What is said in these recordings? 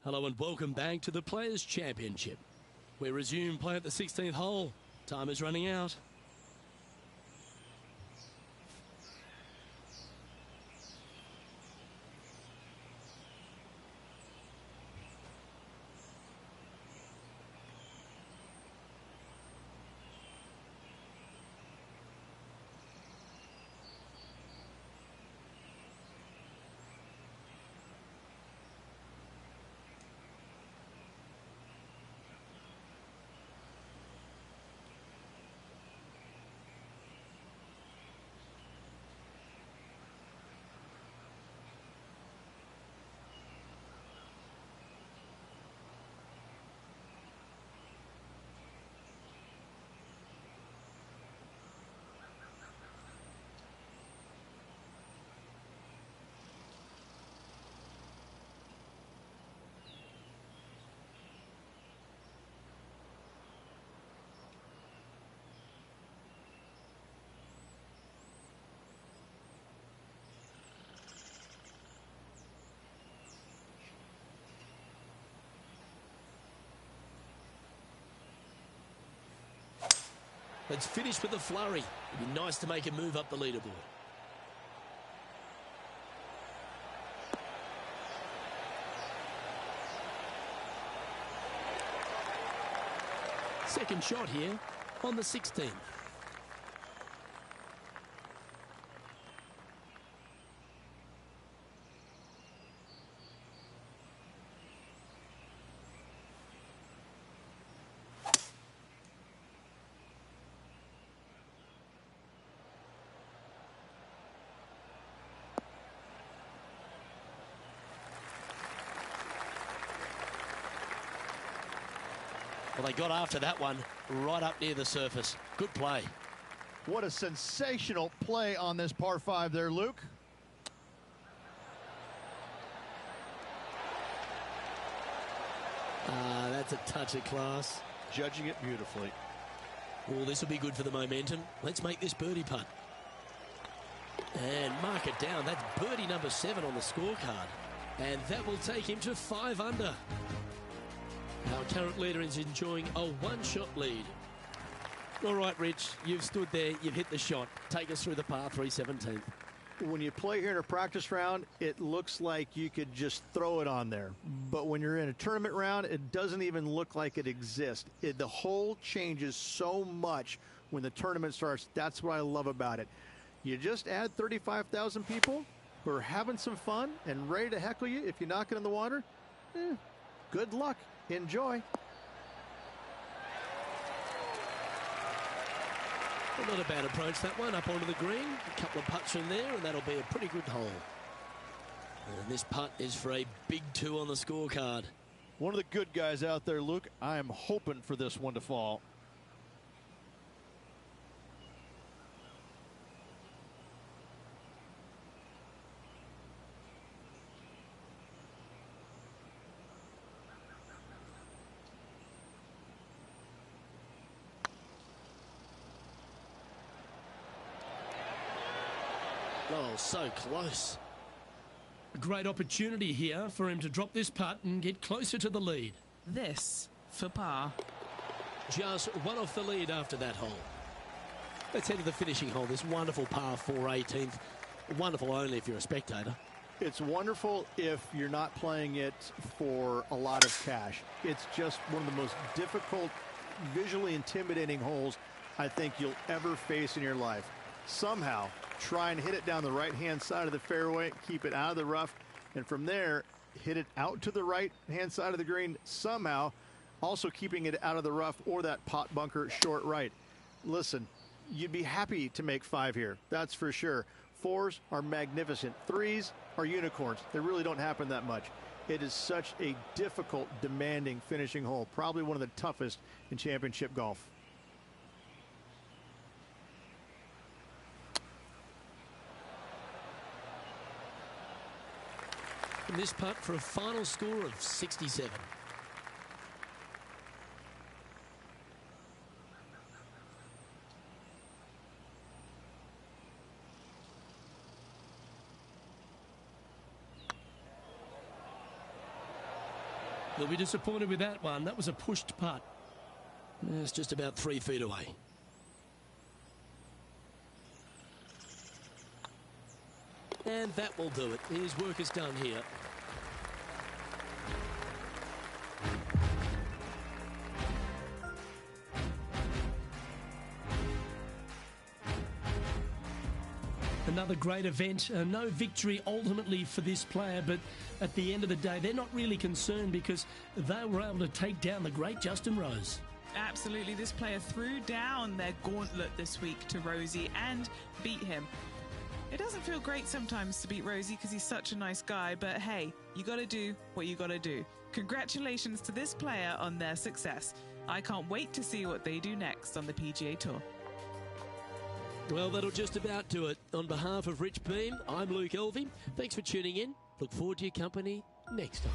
Hello and welcome back to the Players' Championship. We resume play at the 16th hole. Time is running out. Let's finish with a flurry. It'd be nice to make a move up the leaderboard. Second shot here on the 16th. Well, they got after that one right up near the surface. Good play. What a sensational play on this par 5 there, Luke. That's a touch of class. Judging it beautifully. Oh, this will be good for the momentum. Let's make this birdie putt. And mark it down. That's birdie number 7 on the scorecard. And that will take him to 5 under. Our current leader is enjoying a one-shot lead. All right, Rich, you've stood there, you've hit the shot. Take us through the par 3 17th. When you play here in a practice round, it looks like you could just throw it on there. But when you're in a tournament round, it doesn't even look like it exists. The hole changes so much when the tournament starts. That's what I love about it. You just add 35,000 people who are having some fun and ready to heckle you if you knock it in the water. Good luck. Enjoy. Well, not a bad approach, that one, up onto the green. A couple of putts from there, and that'll be a pretty good hole. And this putt is for a big 2 on the scorecard. One of the good guys out there, Luke. I am hoping for this one to fall. Oh, so close. A great opportunity here for him to drop this putt and get closer to the lead. This for par. Just one off the lead after that hole. Let's head to the finishing hole. This wonderful par 4 18th. Wonderful only if you're a spectator. It's wonderful if you're not playing it for a lot of cash. It's just one of the most difficult, visually intimidating holes I think you'll ever face in your life. Somehow try and hit it down the right-hand side of the fairway, keep it out of the rough, and from there hit it out to the right-hand side of the green, somehow also keeping it out of the rough or that pot bunker short right. Listen, you'd be happy to make 5 here, that's for sure. 4s are magnificent. 3s are unicorns. They really don't happen that much. It is such a difficult, demanding finishing hole, probably one of the toughest in championship golf. And this putt for a final score of 67. They'll be disappointed with that one. That was a pushed putt. It's just about 3 feet away. And that will do it. His work is done here. Another great event. No victory ultimately for this player, but at the end of the day, they're not really concerned because they were able to take down the great Justin Rose. Absolutely. This player threw down their gauntlet this week to Rosie and beat him. It doesn't feel great sometimes to beat Rosie because he's such a nice guy, but hey, you got to do what you got to do. Congratulations to this player on their success. I can't wait to see what they do next on the PGA Tour. Well, that'll just about do it. On behalf of Rich Beam, I'm Luke Elvey. Thanks for tuning in. Look forward to your company next time.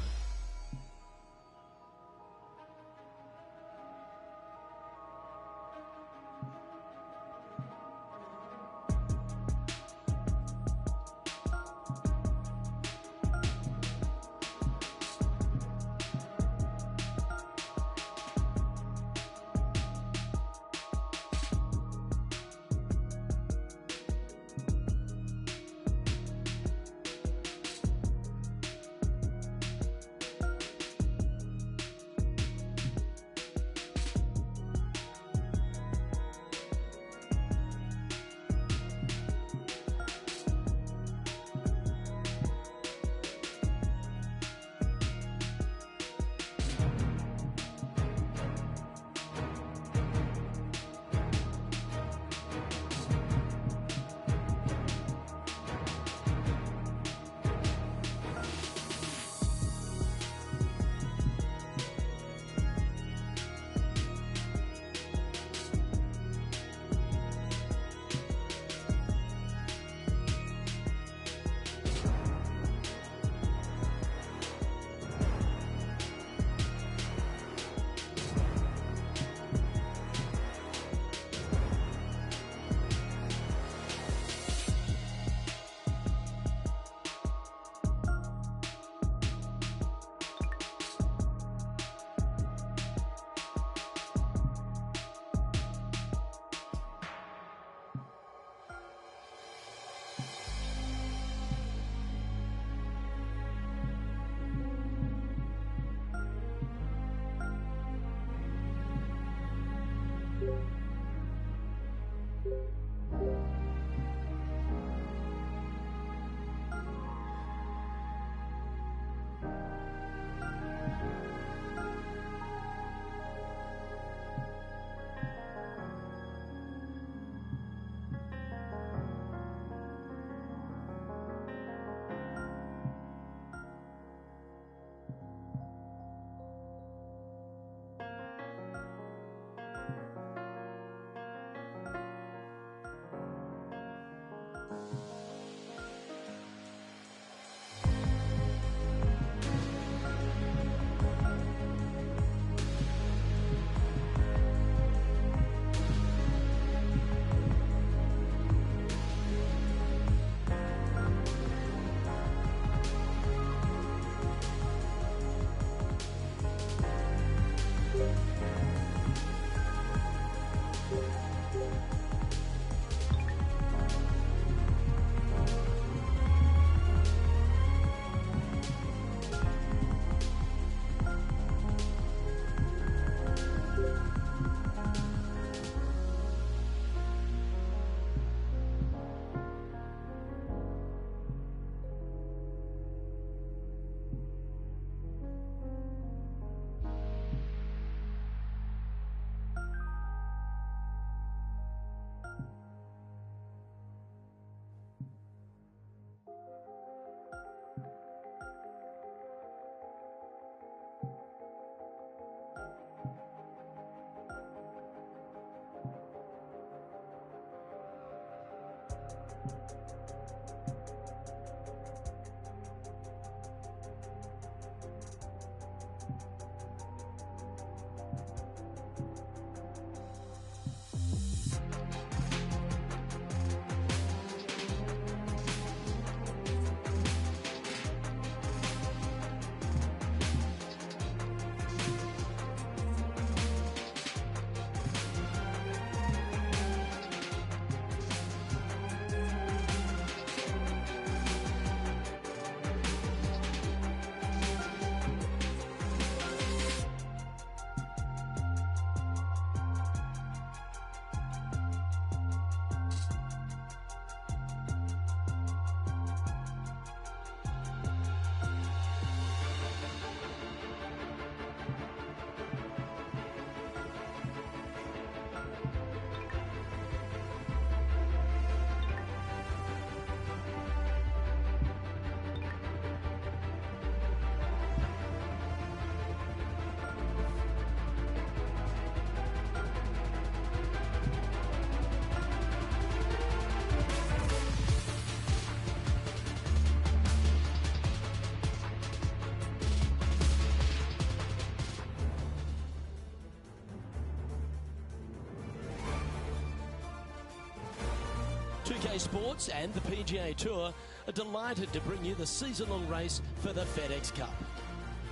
2K Sports and the PGA Tour are delighted to bring you the season-long race for the FedEx Cup.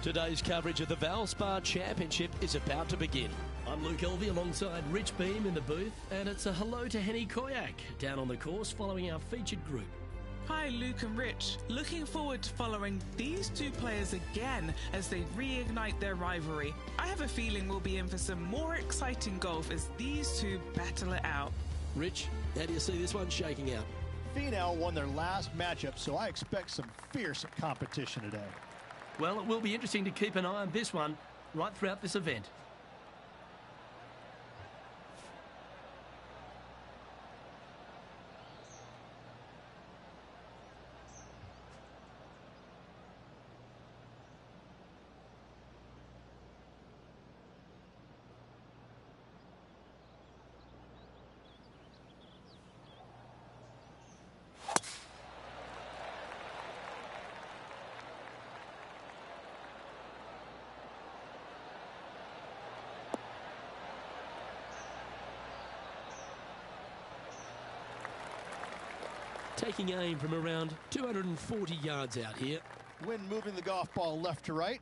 Today's coverage of the Valspar Championship is about to begin. I'm Luke Elvey alongside Rich Beam in the booth, and it's a hello to Henny Koyak down on the course following our featured group. Hi, Luke and Rich. Looking forward to following these two players again as they reignite their rivalry. I have a feeling we'll be in for some more exciting golf as these two battle it out. Rich, how do you see this one shaking out? Finau won their last matchup, so I expect some fierce competition today. Well, it will be interesting to keep an eye on this one right throughout this event. Taking aim from around 240 yards out here. Wind moving the golf ball left to right.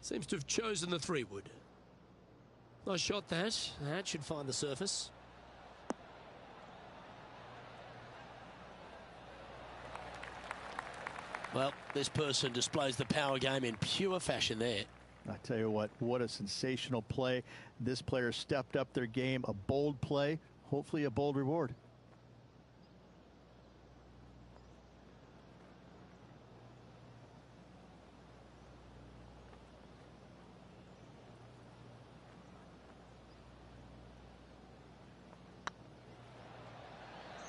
Seems to have chosen the 3-wood. Nice shot that. That should find the surface. Well, this person displays the power game in pure fashion there. I tell you what a sensational play. This player stepped up their game. A bold play, hopefully a bold reward.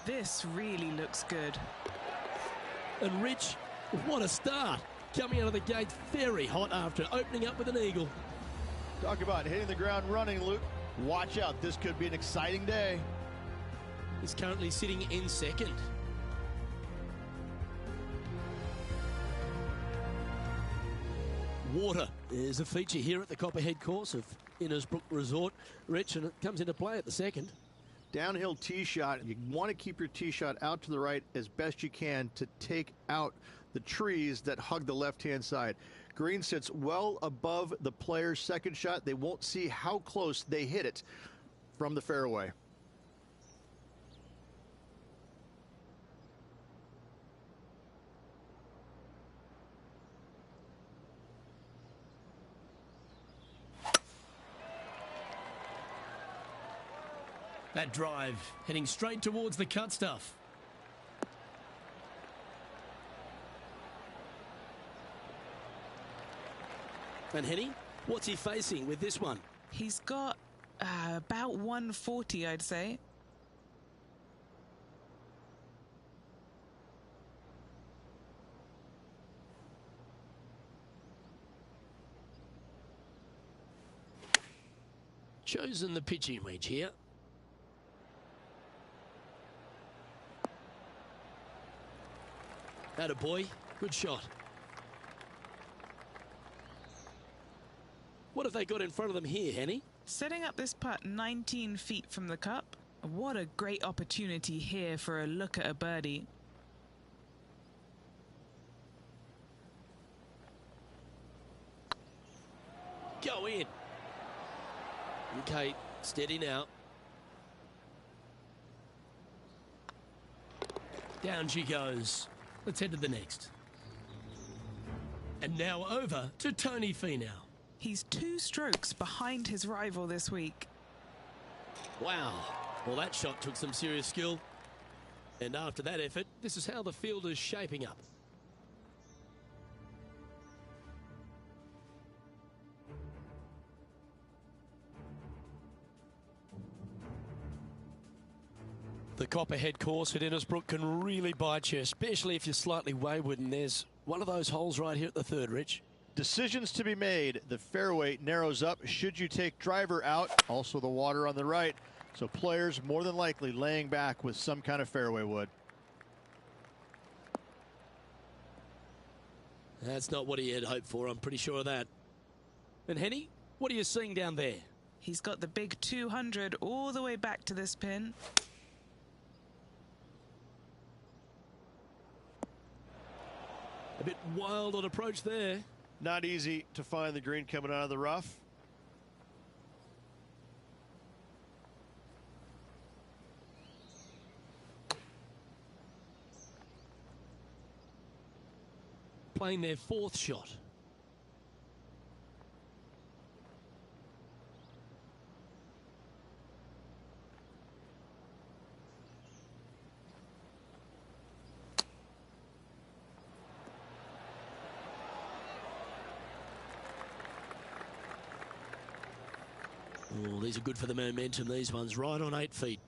This really looks good. And Rich, what a start. Coming out of the gate very hot after opening up with an eagle. Talk about hitting the ground running, Luke. Watch out, this could be an exciting day. He's currently sitting in second. Water is a feature here at the Copperhead course of Innisbrook Resort, Rich, and it comes into play at the second. Downhill tee shot. You want to keep your tee shot out to the right as best you can to take out the trees that hug the left-hand side. Green sits well above the player's second shot. They won't see how close they hit it from the fairway. That drive heading straight towards the cut stuff. And Henny, what's he facing with this one? He's got about 140, I'd say. Chosen the pitching wedge here. Attaboy, good shot. What have they got in front of them here, Henny? Setting up this putt 19 feet from the cup. What a great opportunity here for a look at a birdie. Go in. Okay, steady now. Down she goes. Let's head to the next. And now over to Tony Finau. He's 2 strokes behind his rival this week. Wow. Well, that shot took some serious skill. And after that effort, this is how the field is shaping up. The Copperhead course at Innisbrook can really bite you, especially if you're slightly wayward, and there's one of those holes right here at the third, Rich. Decisions to be made. The fairway narrows up. Should you take driver out? Also the water on the right. So players more than likely laying back with some kind of fairway wood. That's not what he had hoped for, I'm pretty sure of that. And Henny, what are you seeing down there? He's got the big 200 all the way back to this pin. A bit wild on approach there. Not easy to find the green coming out of the rough. Playing their fourth shot. Oh, these are good for the momentum, these ones, right on 8 feet.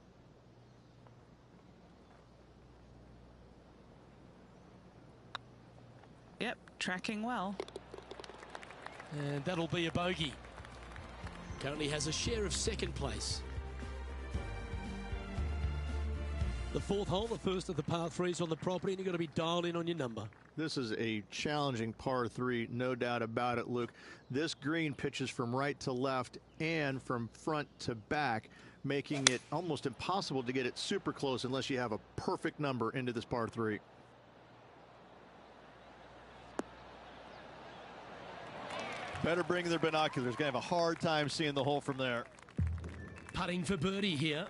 Yep, tracking well. And that'll be a bogey. Currently has a share of second place. The fourth hole, the first of the par threes on the property, and you've got to be dialed in on your number. This is a challenging par 3, no doubt about it, Luke. This green pitches from right to left and from front to back, making it almost impossible to get it super close unless you have a perfect number into this par 3. Better bring their binoculars. Going to have a hard time seeing the hole from there. Putting for birdie here.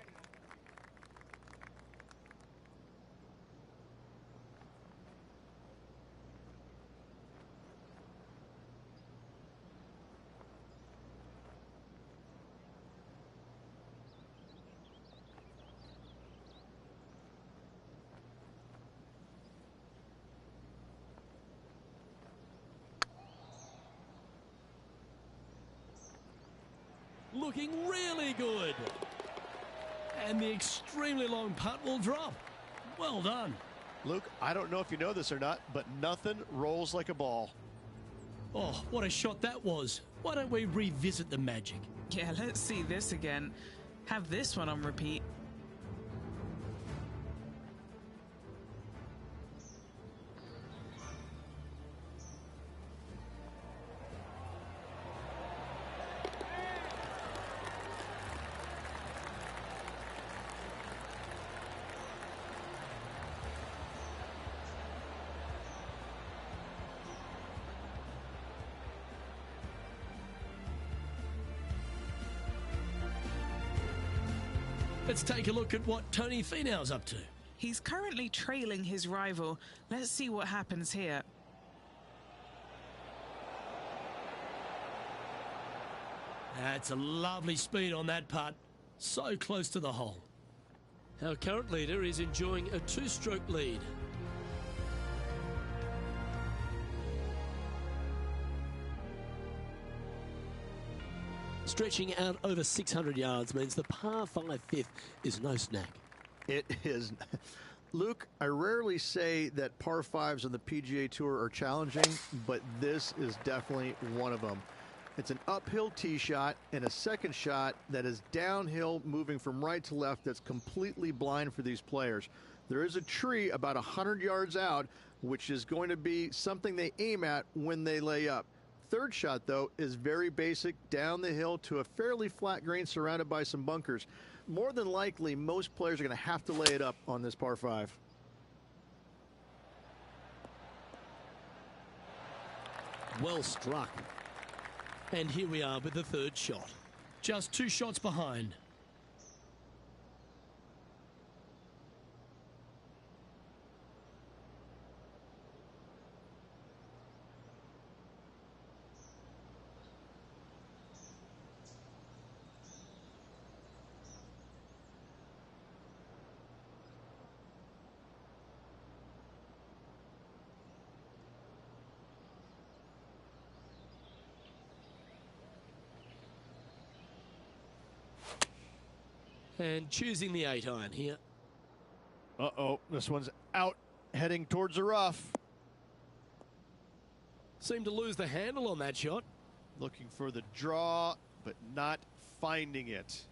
Looking really good. And the extremely long putt will drop. Well done. Luke, I don't know if you know this or not, but nothing rolls like a ball. Oh, what a shot that was. Why don't we revisit the magic? Yeah, let's see this again. Have this one on repeat. Let's take a look at what Tony Finau's up to. He's currently trailing his rival. Let's see what happens here. That's a lovely speed on that putt. So close to the hole. Our current leader is enjoying a 2-stroke lead. Stretching out over 600 yards means the par 5 fifth is no snack. It is. Luke, I rarely say that par 5s on the PGA Tour are challenging, but this is definitely one of them. It's an uphill tee shot and a second shot that is downhill, moving from right to left, that's completely blind for these players. There is a tree about 100 yards out, which is going to be something they aim at when they lay up. Third shot, though, is very basic, down the hill to a fairly flat green surrounded by some bunkers. More than likely, most players are going to have to lay it up on this par 5. Well struck. And here we are with the third shot. Just 2 shots behind. And choosing the 8-iron here. Uh-oh, this one's out, heading towards the rough. Seemed to lose the handle on that shot. Looking for the draw, but not finding it.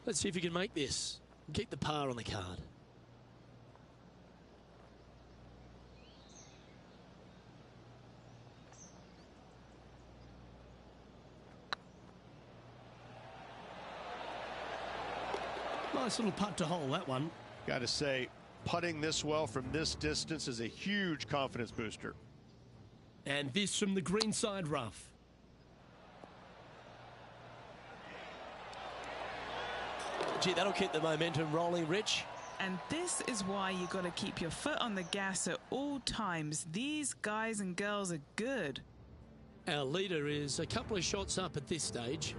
Let's see if you can make this and keep the par on the card. Nice little putt to hole, that one. Got to say, putting this well from this distance is a huge confidence booster. And this from the greenside rough. Gee, that'll keep the momentum rolling, Rich. And this is why you got to keep your foot on the gas at all times. These guys and girls are good. Our leader is a couple of shots up at this stage.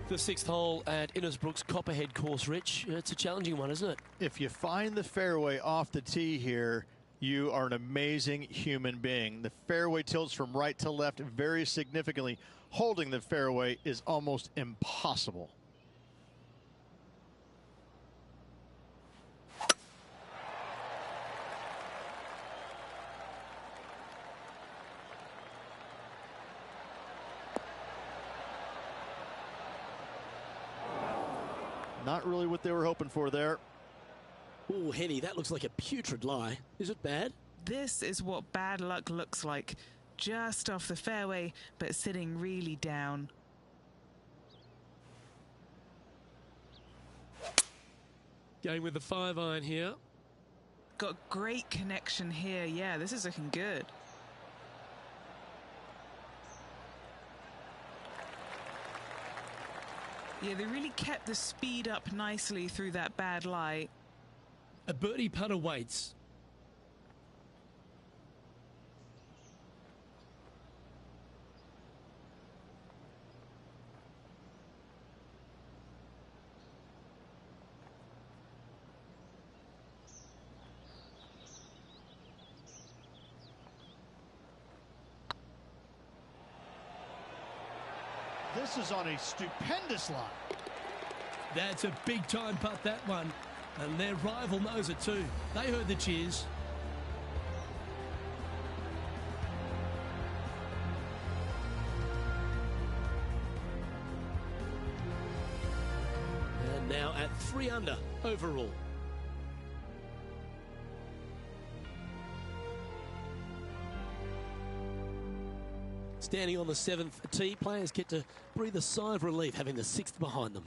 The 6th hole at Innisbrook's Copperhead course, Rich. It's a challenging one, isn't it? If you find the fairway off the tee here, you are an amazing human being. The fairway tilts from right to left very significantly. Holding the fairway is almost impossible. Not really what they were hoping for there. Oh, Henny, that looks like a putrid lie. Is it bad? This is what bad luck looks like. Just off the fairway, but sitting really down. Going with the 5-iron here. Got great connection here. Yeah, this is looking good. Yeah, they really kept the speed up nicely through that bad lie. A birdie putt awaits. This is on a stupendous line. That's a big time putt, that one. And their rival knows it too. They heard the cheers. And now at 3 under overall. Standing on the 7th tee, players get to breathe a sigh of relief having the 6th behind them.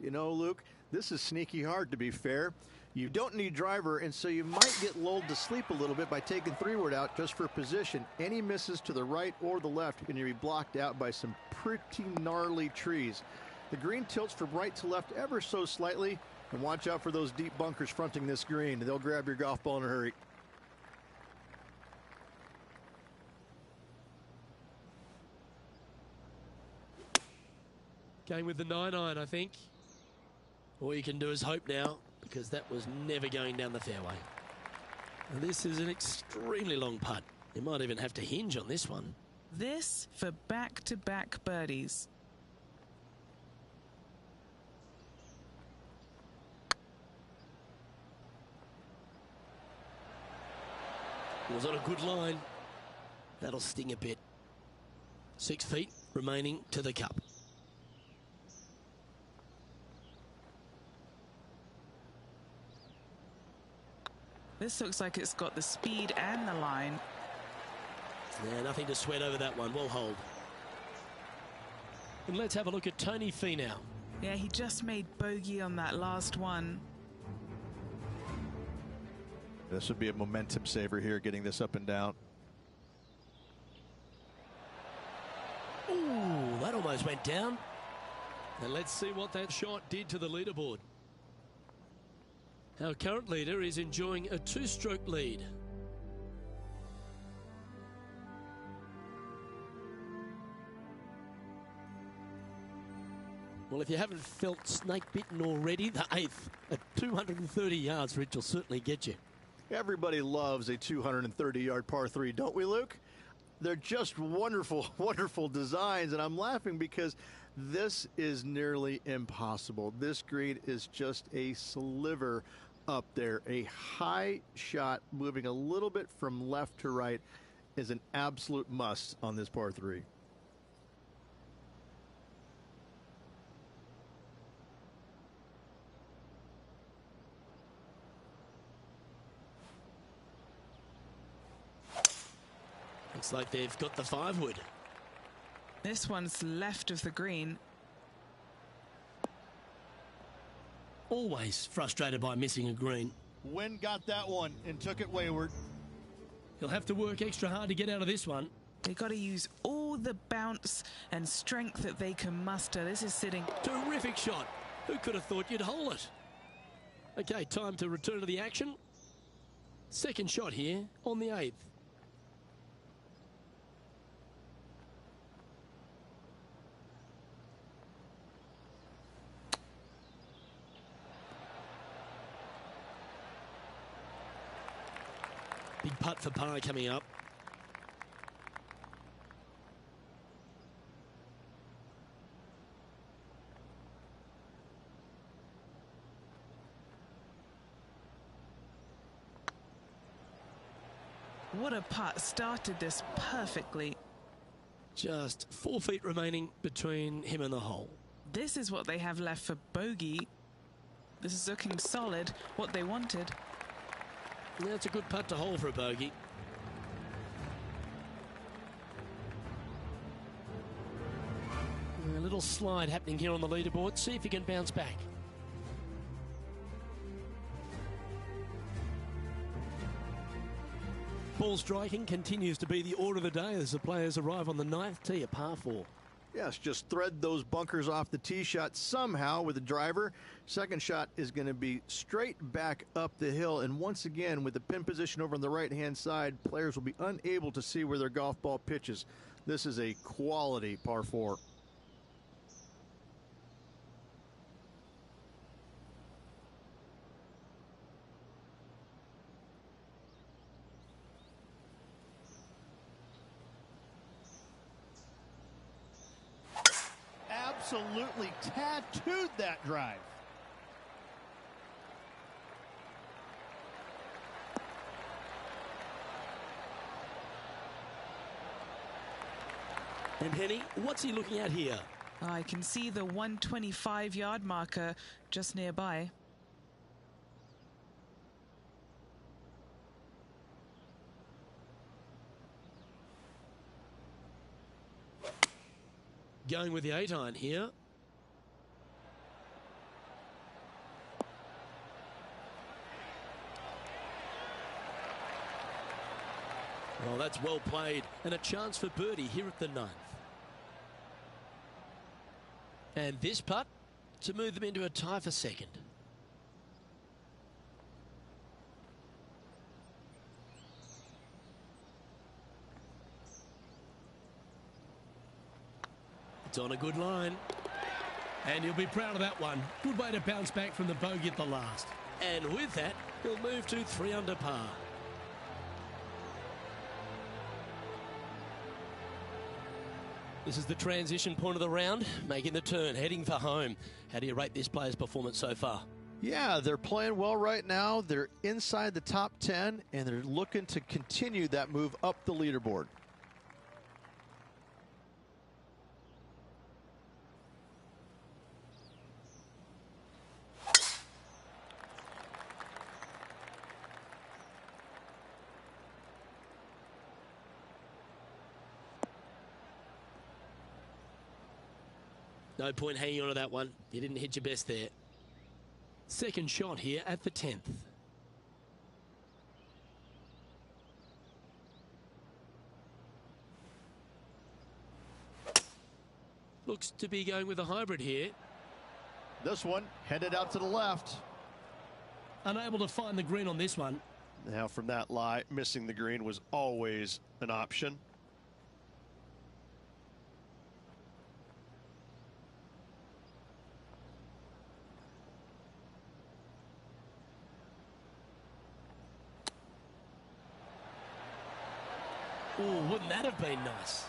You know, Luke, this is sneaky hard, to be fair. You don't need driver, and so you might get lulled to sleep a little bit by taking 3-wood out just for position. Any misses to the right or the left are going to be blocked out by some pretty gnarly trees. The green tilts from right to left ever so slightly, and watch out for those deep bunkers fronting this green. They'll grab your golf ball in a hurry. Going with the 9-iron, I think. All you can do is hope now, because that was never going down the fairway. And this is an extremely long putt. You might even have to hinge on this one. This for back-to-back birdies. It was on a good line. That'll sting a bit. 6 feet remaining to the cup. This looks like it's got the speed and the line. Yeah, nothing to sweat over that one. We'll hold. And let's have a look at Tony Finau. Yeah, he just made bogey on that last one. This would be a momentum saver here, getting this up and down. Ooh, that almost went down. And let's see what that shot did to the leaderboard. Our current leader is enjoying a 2-stroke lead. Well, if you haven't felt snake bitten already, the 8th at 230 yards, Rich, will certainly get you. Everybody loves a 230-yard par 3, don't we, Luke? They're just wonderful, wonderful designs, and I'm laughing because this is nearly impossible. This green is just a sliver up there. A high shot moving a little bit from left to right is an absolute must on this par 3. Looks like they've got the 5-wood. This one's left of the green. Always frustrated by missing a green. Wynn got that one and took it wayward. He'll have to work extra hard to get out of this one. They got to use all the bounce and strength that they can muster. This is sitting. Terrific shot. Who could have thought you'd hole it? Okay, time to return to the action. Second shot here on the 8th. Big putt for par coming up. What a putt. Started this perfectly. Just 4 feet remaining between him and the hole. This is what they have left for bogey. This is looking solid, what they wanted. That's a good putt to hole for a bogey. A little slide happening here on the leaderboard. See if he can bounce back. Ball striking continues to be the order of the day as the players arrive on the 9th tee, a par 4. Yes, just thread those bunkers off the tee shot somehow with the driver. Second shot is going to be straight back up the hill. And once again, with the pin position over on the right-hand side, players will be unable to see where their golf ball pitches. This is a quality par 4. Absolutely tattooed that drive. And Henny, what's he looking at here? I can see the 125-yard marker just nearby. Going with the 8-iron here. Well, that's well played, and a chance for birdie here at the 9th. And this putt to move them into a tie for second. It's on a good line. And he'll be proud of that one. Good way to bounce back from the bogey at the last. And with that, he'll move to 3 under par. This is the transition point of the round, making the turn, heading for home. How do you rate this player's performance so far? Yeah, they're playing well right now. They're inside the top 10, and they're looking to continue that move up the leaderboard. No point hanging on to that one. You didn't hit your best there. Second shot here at the 10th. Looks to be going with a hybrid here. This one headed out to the left. Unable to find the green on this one. Now from that lie, missing the green was always an option. Oh, wouldn't that have been nice?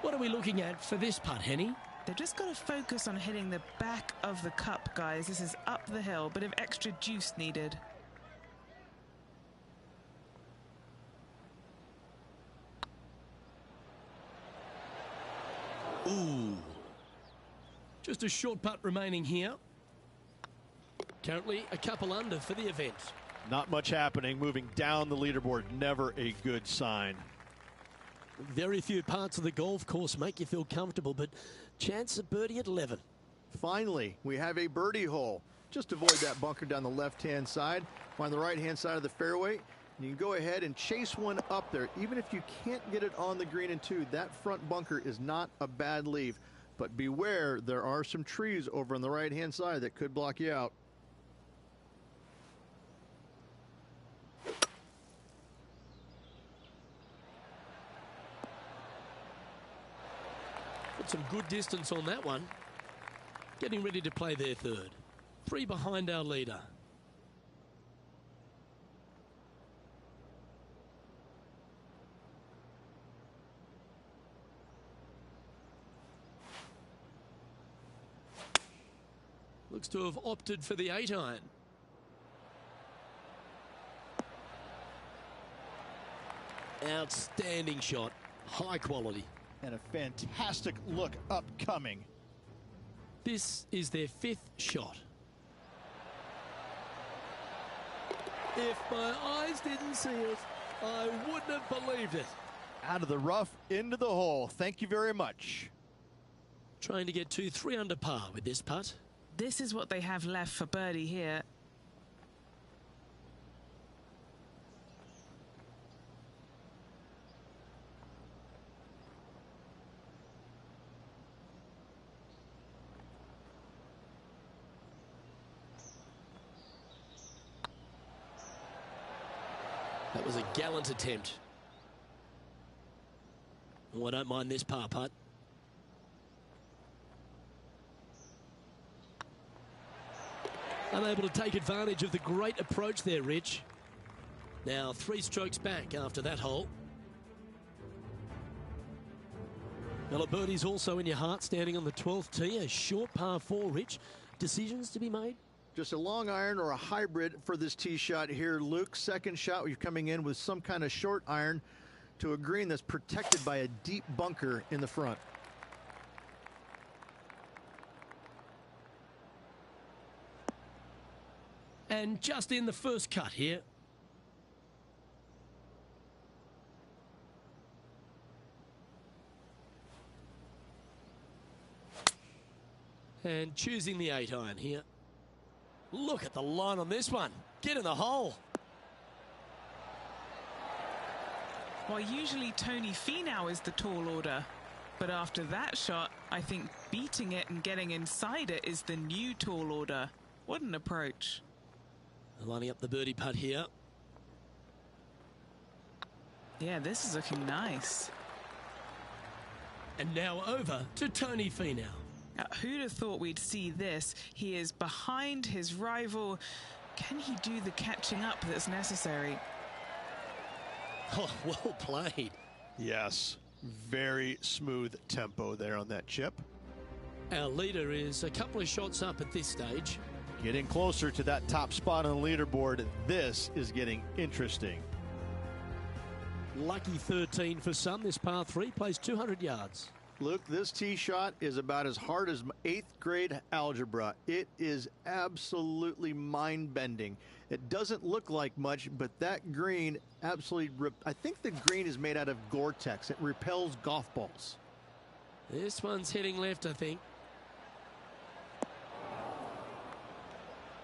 What are we looking at for this putt, Henny? They've just got to focus on hitting the back of the cup, guys. This is up the hill, bit of extra juice needed. Ooh. Just a short putt remaining here. Currently a couple under for the event. Not much happening. Moving down the leaderboard, never a good sign. Very few parts of the golf course make you feel comfortable, but chance of birdie at 11. Finally, we have a birdie hole. Just avoid that bunker down the left-hand side. Find the right-hand side of the fairway. And you can go ahead and chase one up there. Even if you can't get it on the green in two, that front bunker is not a bad leave. But beware, there are some trees over on the right-hand side that could block you out. Got some good distance on that one. Getting ready to play their third. 3 behind our leader. Looks to have opted for the 8-iron. Outstanding shot. High quality. And a fantastic look upcoming. This is their 5th shot. If my eyes didn't see it, I wouldn't have believed it. Out of the rough, into the hole. Thank you very much. Trying to get to 3 under par with this putt. This is what they have left for birdie here. That was a gallant attempt. Oh, I don't mind this par putt. Unable to take advantage of the great approach there, Rich. Now 3 strokes back after that hole. Well, a birdie's also in your heart, standing on the 12th tee. A short par 4, Rich. Decisions to be made? Just a long iron or a hybrid for this tee shot here, Luke. Second shot, you're coming in with some kind of short iron to a green that's protected by a deep bunker in the front. And just in the first cut here. And choosing the 8-iron here. Look at the line on this one. Get in the hole. Well, usually Tony Finau is the tall order. But after that shot, I think beating it and getting inside it is the new tall order. What an approach. Lining up the birdie putt here. Yeah, this is looking nice. And now over to Tony Finau. Who'd have thought we'd see this? He is behind his rival. Can he do the catching up that's necessary? Oh, well played. Yes, very smooth tempo there on that chip. Our leader is a couple of shots up at this stage. Getting closer to that top spot on the leaderboard. This is getting interesting. Lucky 13 for some. This par 3 plays 200 yards. Luke, this tee shot is about as hard as 8th grade algebra. It is absolutely mind-bending. It doesn't look like much, but that green absolutely... I think the green is made out of Gore-Tex. It repels golf balls. This one's heading left, I think.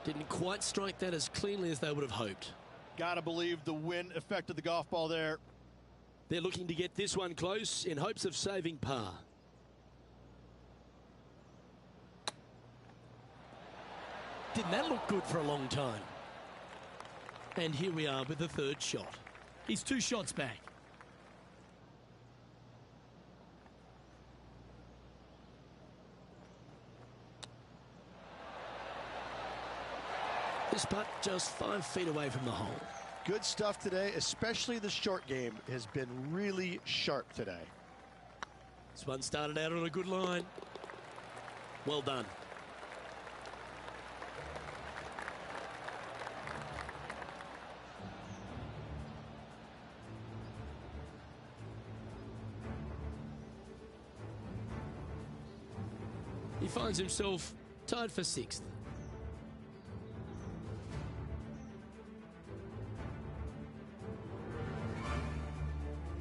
Didn't quite strike that as cleanly as they would have hoped. Gotta believe the wind affected the golf ball there. They're looking to get this one close in hopes of saving par. Didn't that look good for a long time? And here we are with the 3rd shot. He's 2 shots back. This putt just 5 feet away from the hole. Good stuff today, especially the short game has been really sharp today. This one started out on a good line. Well done. He finds himself tied for 6th.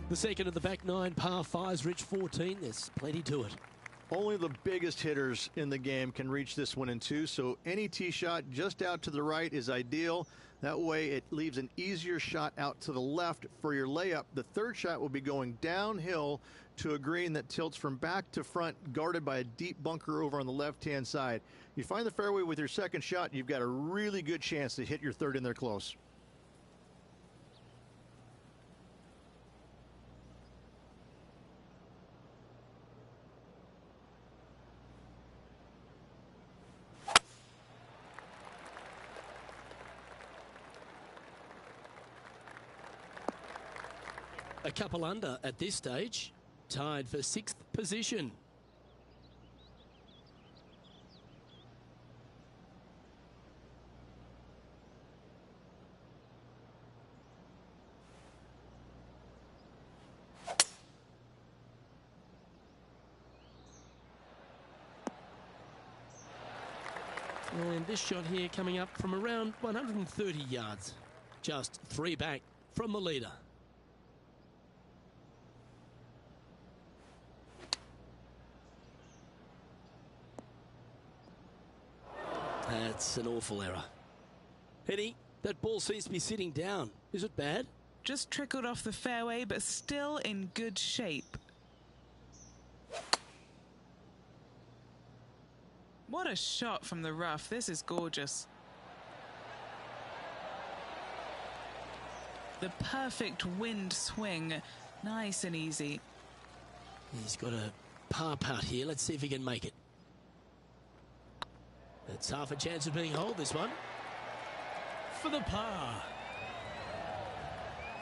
The second of the back 9 par 5s, Rich 14. There's plenty to it. Only the biggest hitters in the game can reach this one in 2, so any tee shot just out to the right is ideal. That way it leaves an easier shot out to the left for your layup. The third shot will be going downhill to a green that tilts from back to front, guarded by a deep bunker over on the left-hand side. You find the fairway with your second shot, you've got a really good chance to hit your third in there close. A couple under at this stage, tied for 6th position. And this shot here coming up from around 130 yards, just 3 back from the leader. That's an awful error. Eddie, that ball seems to be sitting down. Is it bad? Just trickled off the fairway, but still in good shape. What a shot from the rough. This is gorgeous. The perfect wind swing. Nice and easy. He's got a par putt here. Let's see if he can make it. It's half a chance of being holed, this one. For the par.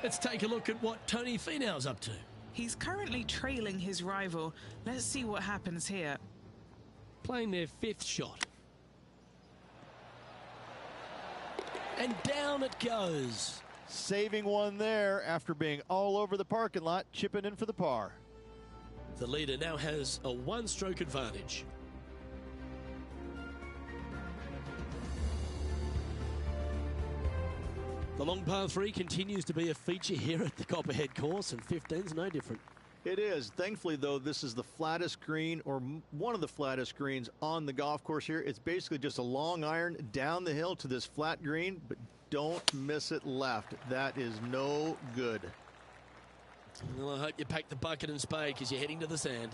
Let's take a look at what Tony Finau's up to. He's currently trailing his rival. Let's see what happens here. Playing their 5th shot. And down it goes. Saving one there after being all over the parking lot, chipping in for the par. The leader now has a 1-stroke advantage. The long par 3 continues to be a feature here at the Copperhead course, and 15's no different. It is. Thankfully, though, this is the flattest green, or one of the flattest greens on the golf course here. It's basically just a long iron down the hill to this flat green, but don't miss it left. That is no good. Well, I hope you pack the bucket and spade because you're heading to the sand.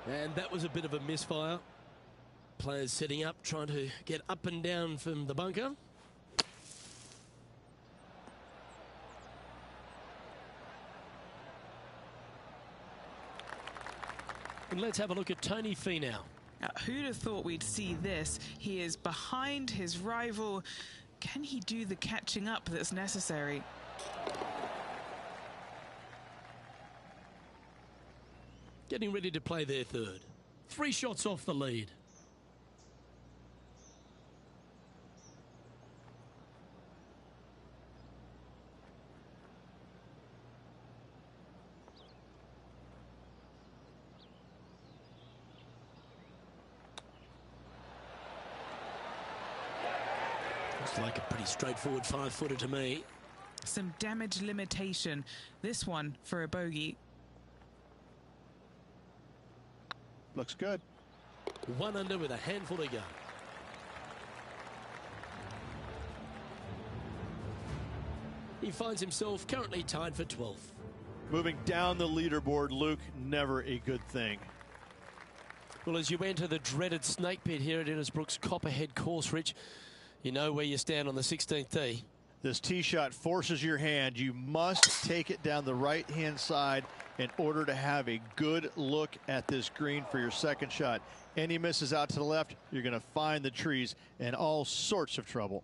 And that was a bit of a misfire. Players setting up, trying to get up and down from the bunker. And let's have a look at Tony Finau. Who'd have thought we'd see this? He is behind his rival. Can he do the catching up that's necessary? Getting ready to play their 3rd. 3 shots off the lead. Looks like a pretty straightforward 5-footer to me. Some damage limitation. This one for a bogey. Looks good. 1 under with a handful to go. He finds himself currently tied for 12th. Moving down the leaderboard, Luke, never a good thing. Well, as you enter the dreaded snake pit here at Innisbrook's Copperhead course, Rich, you know where you stand on the 16th tee. This tee shot forces your hand. You must take it down the right-hand side in order to have a good look at this green for your second shot. Any misses out to the left, you're going to find the trees in all sorts of trouble.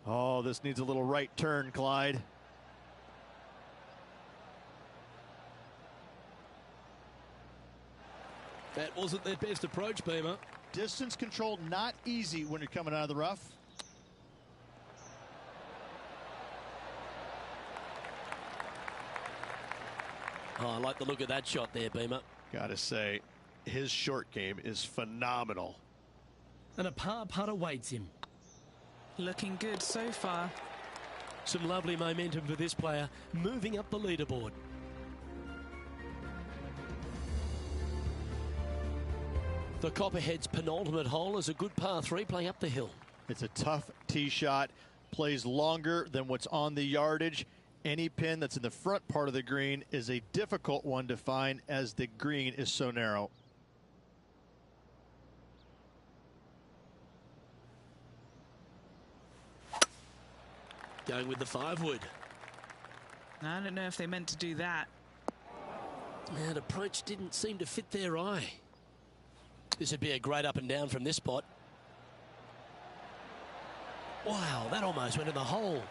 Oh, this needs a little right turn, Clyde. That wasn't their best approach, Beamer. Distance control not easy when you're coming out of the rough. Oh, I like the look of that shot there, Beamer. Gotta say, his short game is phenomenal. And a par putt awaits him. Looking good so far. Some lovely momentum for this player, moving up the leaderboard. The Copperhead's penultimate hole is a good par 3 playing up the hill. It's a tough tee shot, plays longer than what's on the yardage. Any pin that's in the front part of the green is a difficult one to find as the green is so narrow. Going with the 5-wood. I don't know if they meant to do that. That approach didn't seem to fit their eye. This would be a great up and down from this spot. Wow, that almost went in the hole.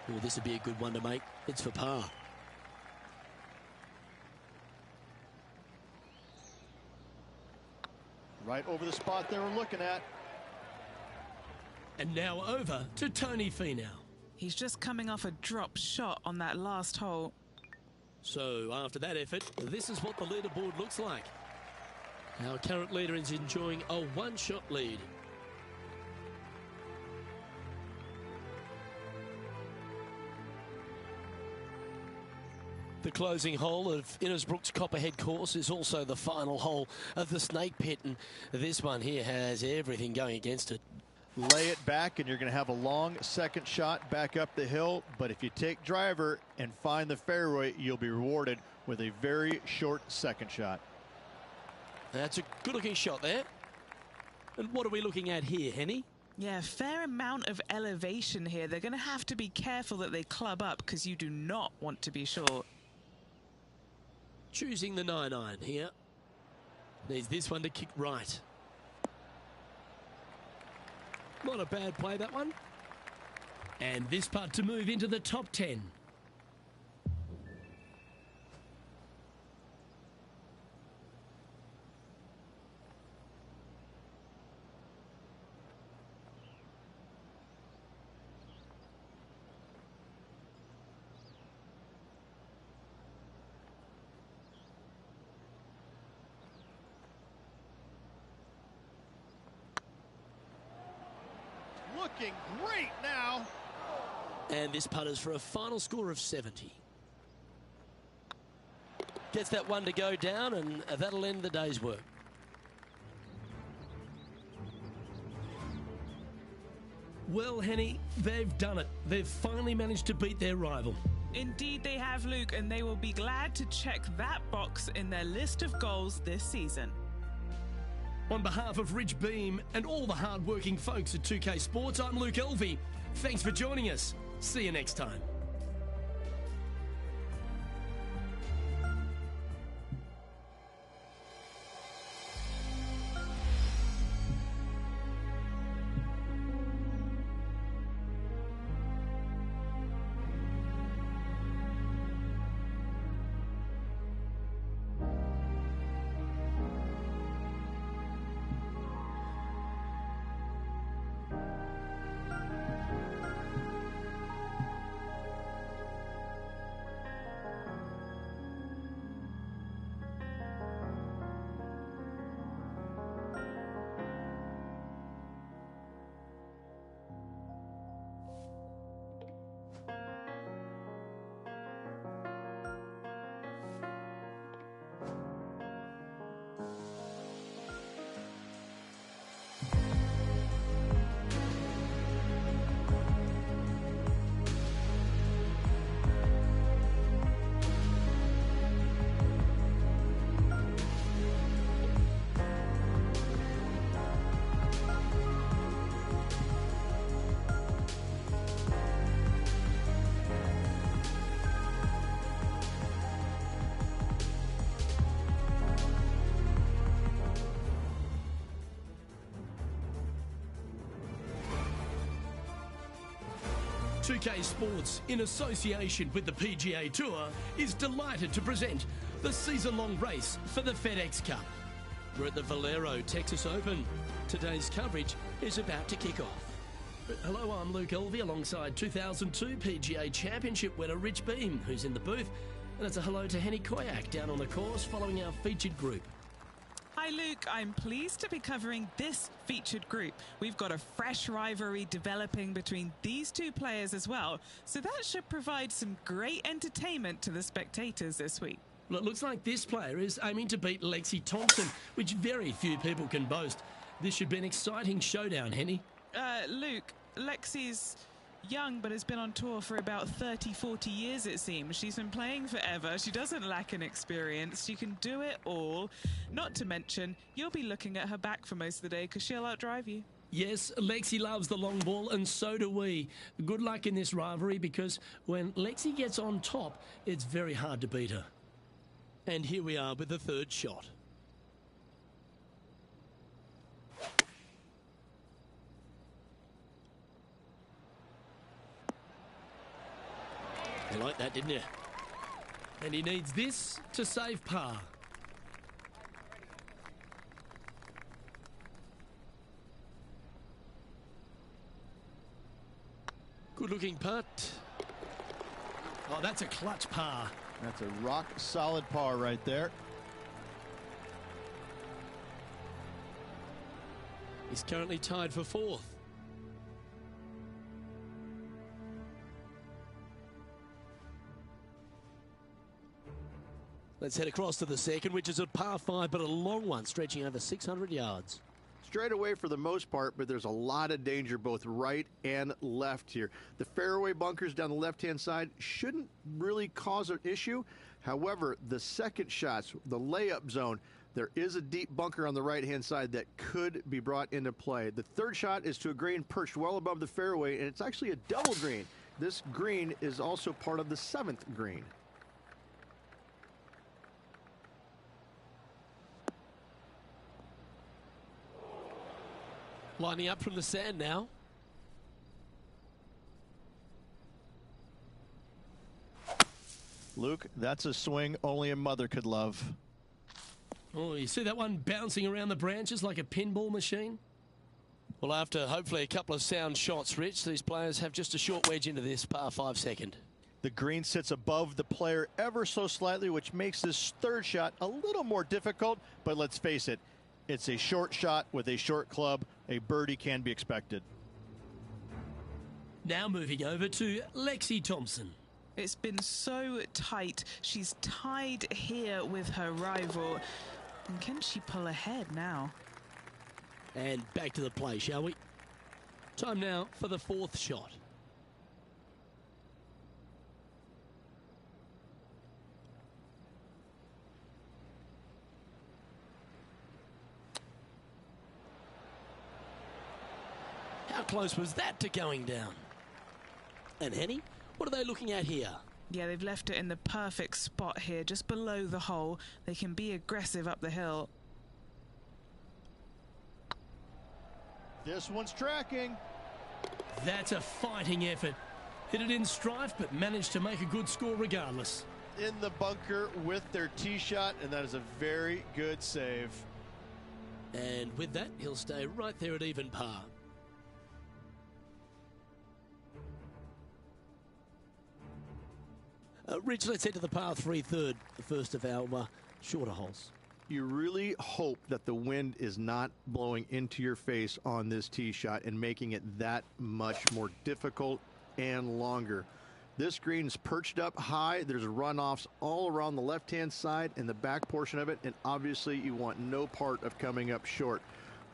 Oh, this would be a good one to make. It's for par. Right over the spot they were looking at. And now over to Tony Finau. He's just coming off a drop shot on that last hole. So after that effort, this is what the leaderboard looks like. Our current leader is enjoying a one-shot lead. The closing hole of Innisbrook's Copperhead course is also the final hole of the Snake Pit, and this one here has everything going against it. Lay it back and you're going to have a long second shot back up the hill, but if you take driver and find the fairway, you'll be rewarded with a very short second shot. That's a good-looking shot there. And what are we looking at here, Henny? Yeah, fair amount of elevation here. They're going to have to be careful that they club up because you do not want to be short. Choosing the 9-iron here. Needs this one to kick right. Not a bad play, that one. And this putt to move into the top 10. Looking great now. And this putt is for a final score of 70. Gets that one to go down, and that'll end the day's work. Well, Henny, they've done it. They've finally managed to beat their rival. Indeed they have, Luke, and they will be glad to check that box in their list of goals this season. On behalf of Rich Beam and all the hard-working folks at 2K Sports, I'm Luke Elvey. Thanks for joining us. See you next time. 2K Sports, in association with the PGA Tour, is delighted to present the season-long race for the FedEx Cup. We're at the Valero Texas Open. Today's coverage is about to kick off. Hello, I'm Luke Elvey alongside 2002 PGA Championship winner Rich Beam, who's in the booth. And it's a hello to Henny Koyak down on the course following our featured group. Hi Luke, I'm pleased to be covering this featured group. We've got a fresh rivalry developing between these two players as well, so that should provide some great entertainment to the spectators this week. Well, it looks like this player is aiming to beat Lexi Thompson, which very few people can boast. This should be an exciting showdown, Henny. Luke, Lexi's young but has been on tour for about 30-40 years, it seems. She's been playing forever. She doesn't lack in experience. She can do it all. Not to mention, you'll be looking at her back for most of the day because she'll outdrive you. Yes, Lexi loves the long ball, and so do we. Good luck in this rivalry, because when Lexi gets on top, it's very hard to beat her. And here we are with the third shot. You like that, didn't you? And he needs this to save par. Good-looking putt. Oh, that's a clutch par. That's a rock-solid par right there. He's currently tied for fourth. Let's head across to the second, which is a par 5, but a long one, stretching over 600 yards. Straight away for the most part, but there's a lot of danger both right and left here. The fairway bunkers down the left-hand side shouldn't really cause an issue. However, the second shots, the layup zone, there is a deep bunker on the right-hand side that could be brought into play. The third shot is to a green perched well above the fairway, and it's actually a double green. This green is also part of the 7th green. Lining up from the sand now. Luke, that's a swing only a mother could love. Oh, you see that one bouncing around the branches like a pinball machine? Well, after hopefully a couple of sound shots, Rich, these players have just a short wedge into this par 5 second. The green sits above the player ever so slightly, which makes this third shot a little more difficult, but let's face it, it's a short shot with a short club. A birdie can be expected. Now moving over to Lexi Thompson. It's been so tight. She's tied here with her rival. And can she pull ahead now? And back to the play, shall we? Time now for the fourth shot. How close was that to going down? And Henny, what are they looking at here? Yeah, they've left it in the perfect spot here, just below the hole. They can be aggressive up the hill. This one's tracking. That's a fighting effort. Hit it in strife, but managed to make a good score regardless. In the bunker with their tee shot, and that is a very good save. And with that, he'll stay right there at even par. Rich, let's head to the par 3 third, the first of our shorter holes. You really hope that the wind is not blowing into your face on this tee shot and making it that much more difficult and longer. This green is perched up high. There's runoffs all around the left-hand side and the back portion of it, and obviously you want no part of coming up short.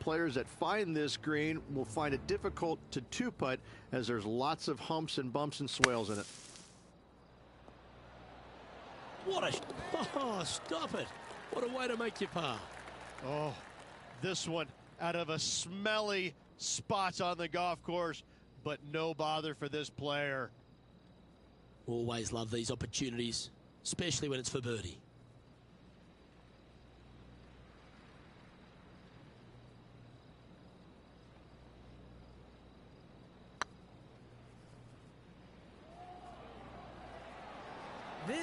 Players that find this green will find it difficult to two-putt, as there's lots of humps and bumps and swales in it. What a... Oh, stop it. What a way to make your par. Oh, this one out of a smelly spot on the golf course, but no bother for this player. Always love these opportunities, especially when it's for birdie.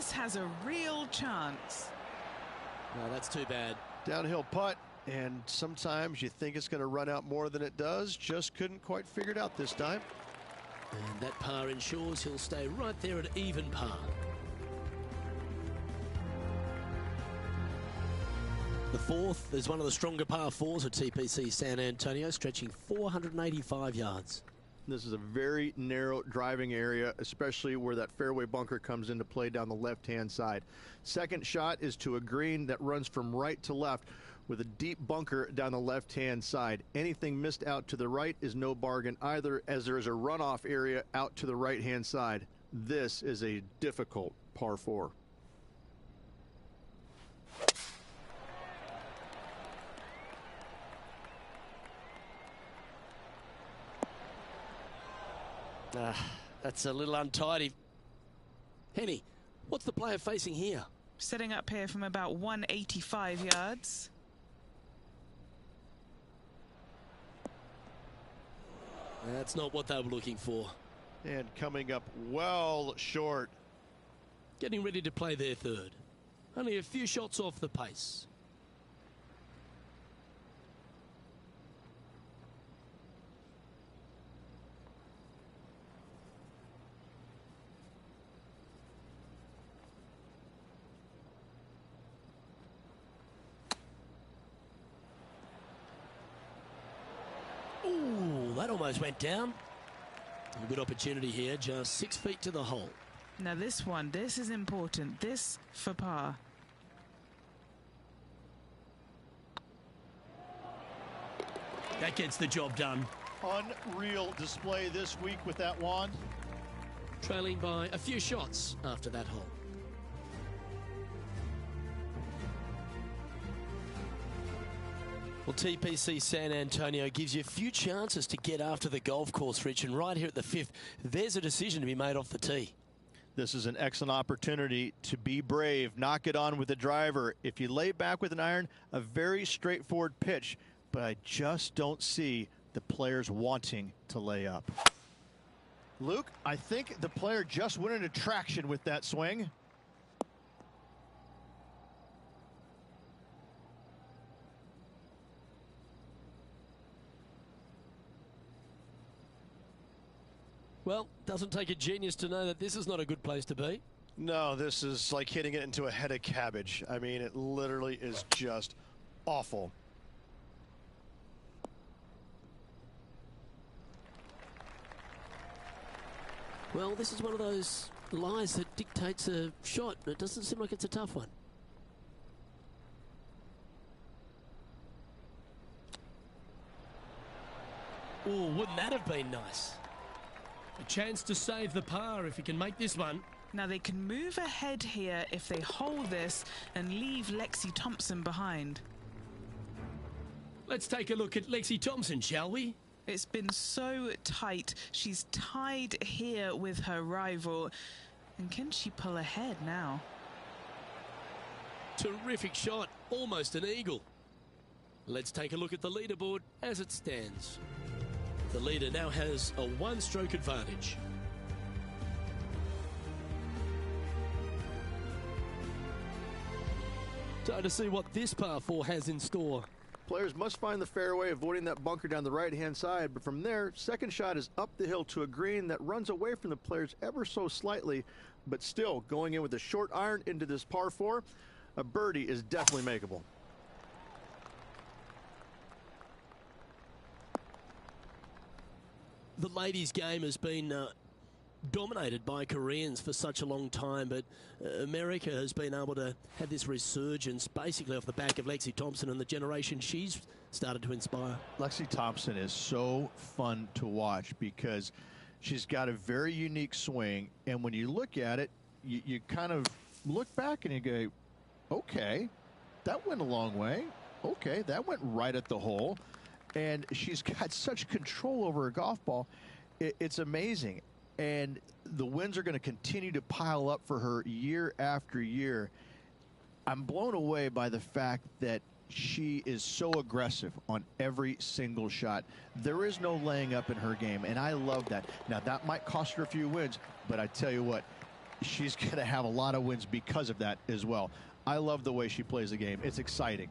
this has a real chance. No, that's too bad. Downhill putt, and sometimes you think it's going to run out more than it does. Just couldn't quite figure it out this time. And that par ensures he'll stay right there at even par. The fourth is one of the stronger par fours at TPC San Antonio, stretching 485 yards. This is a very narrow driving area, especially where that fairway bunker comes into play down the left-hand side. Second shot is to a green that runs from right to left with a deep bunker down the left-hand side. Anything missed out to the right is no bargain either, as there is a runoff area out to the right-hand side. This is a difficult par 4. That's a little untidy. Henny, what's the player facing here? Setting up here from about 185 yards. That's not what they were looking for. And coming up well short. Getting ready to play their third. Only a few shots off the pace. Ooh, that almost went down. A good opportunity here, just 6 feet to the hole. Now this is important. This for par. That gets the job done. Unreal display this week with that wand. Trailing by a few shots after that hole. Well, TPC San Antonio gives you a few chances to get after the golf course, Rich, and right here at the 5th, there's a decision to be made off the tee. This is an excellent opportunity to be brave, knock it on with the driver. If you lay back with an iron, a very straightforward pitch, but I just don't see the players wanting to lay up. Luke, I think the player just went into traction with that swing. Well, doesn't take a genius to know that this is not a good place to be. No, this is like hitting it into a head of cabbage. I mean, it literally is just awful. Well, this is one of those lies that dictates a shot. It doesn't seem like it's a tough one. Oh, wouldn't that have been nice? A chance to save the par if he can make this one. Now they can move ahead here if they hold this and leave Lexi Thompson behind. Let's take a look at Lexi Thompson, shall we? It's been so tight. She's tied here with her rival. And can she pull ahead now? Terrific shot, almost an eagle. Let's take a look at the leaderboard as it stands. The leader now has a one-stroke advantage. Time to see what this par 4 has in store. Players must find the fairway, avoiding that bunker down the right-hand side. But from there, second shot is up the hill to a green that runs away from the players ever so slightly, but still going in with a short iron into this par 4. A birdie is definitely makeable. The ladies' game has been dominated by Koreans for such a long time, but America has been able to have this resurgence basically off the back of Lexi Thompson and the generation she's started to inspire. Lexi Thompson is so fun to watch because she's got a very unique swing, and when you look at it, you kind of look back and you go, okay, that went a long way. Okay, that went right at the hole. And she's got such control over her golf ball. It's amazing. And the wins are going to continue to pile up for her year after year. I'm blown away by the fact that she is so aggressive on every single shot. There is no laying up in her game, and I love that. Now, that might cost her a few wins, but I tell you what, she's going to have a lot of wins because of that as well. I love the way she plays the game. It's exciting.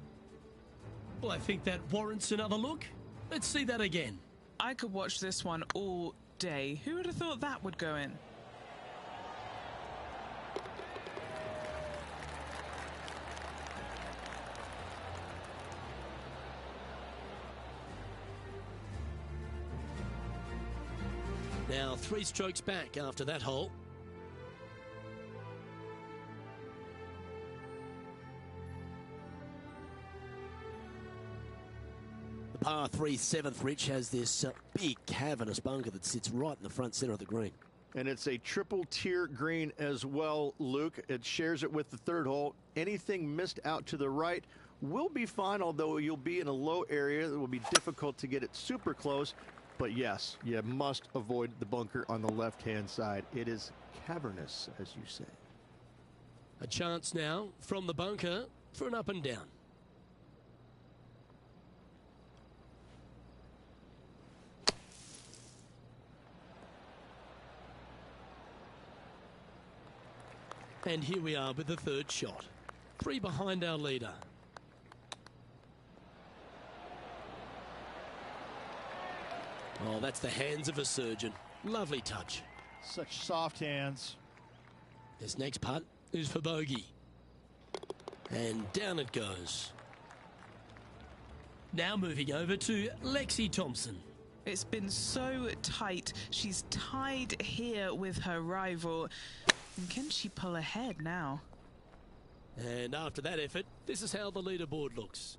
Well, I think that warrants another look. Let's see that again. I could watch this one all day. Who would have thought that would go in? Now 3 strokes back after that hole. The par 3 7th, Rich, has this big cavernous bunker that sits right in the front center of the green. And it's a triple tier green as well, Luke. It shares it with the 3rd hole. Anything missed out to the right will be fine, although you'll be in a low area. It will be difficult to get it super close. But yes, you must avoid the bunker on the left-hand side. It is cavernous, as you say. A chance now from the bunker for an up and down. And here we are with the 3rd shot. 3 behind our leader. Oh, that's the hands of a surgeon. Lovely touch. Such soft hands. This next putt is for bogey. And down it goes. Now moving over to Lexi Thompson. It's been so tight. She's tied here with her rival. And can she pull ahead now? And after that effort, this is how the leaderboard looks.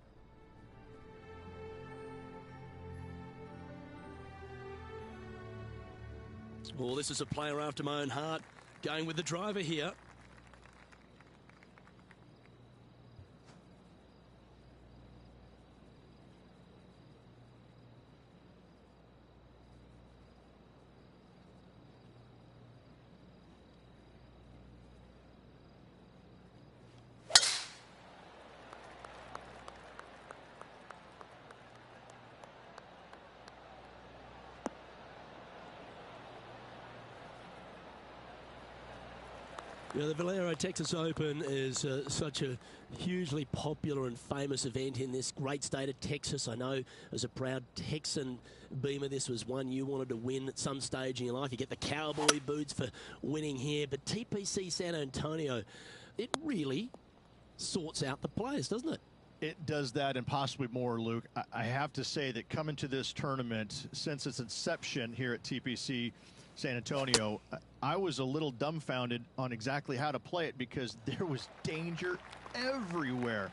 Well, this is a player after my own heart, going with the driver here. You know, the Valero Texas Open is such a hugely popular and famous event in this great state of Texas. I know as a proud Texan, Beamer, this was one you wanted to win at some stage in your life. You get the cowboy boots for winning here. But TPC San Antonio, it really sorts out the players, doesn't it? It does that and possibly more, Luke. I have to say that coming to this tournament, since its inception here at TPC San Antonio, I was a little dumbfounded on exactly how to play it because there was danger everywhere.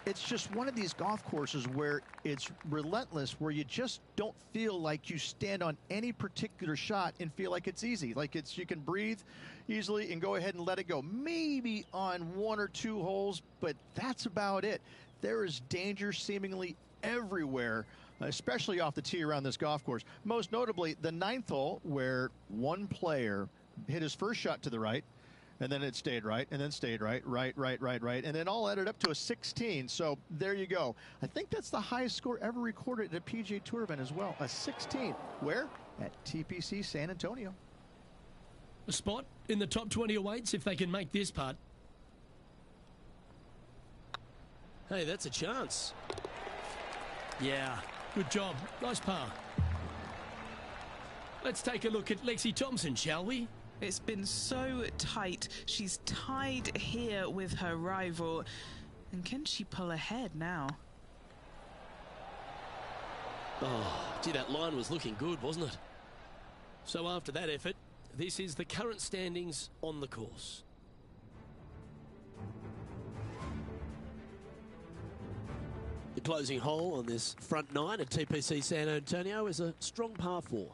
It's just one of these golf courses where it's relentless, where you just don't feel like you stand on any particular shot and feel like it's easy. Like you can breathe easily and go ahead and let it go. Maybe on 1 or 2 holes, but that's about it. There is danger seemingly everywhere, especially off the tee around this golf course. Most notably, the 9th hole, where one player hit his first shot to the right, and then it stayed right, and then stayed right, and then all added up to a 16. So there you go. I think that's the highest score ever recorded at a PGA Tour event as well, a 16. Where? At TPC San Antonio. A spot in the top 20 awaits if they can make this putt. Hey, that's a chance. Yeah, good job. Nice par. Let's take a look at Lexi Thompson, shall we? It's been so tight. She's tied here with her rival. And can she pull ahead now? Oh, gee, that line was looking good, wasn't it? So after that effort, this is the current standings on the course. The closing hole on this front 9 at TPC San Antonio is a strong par 4.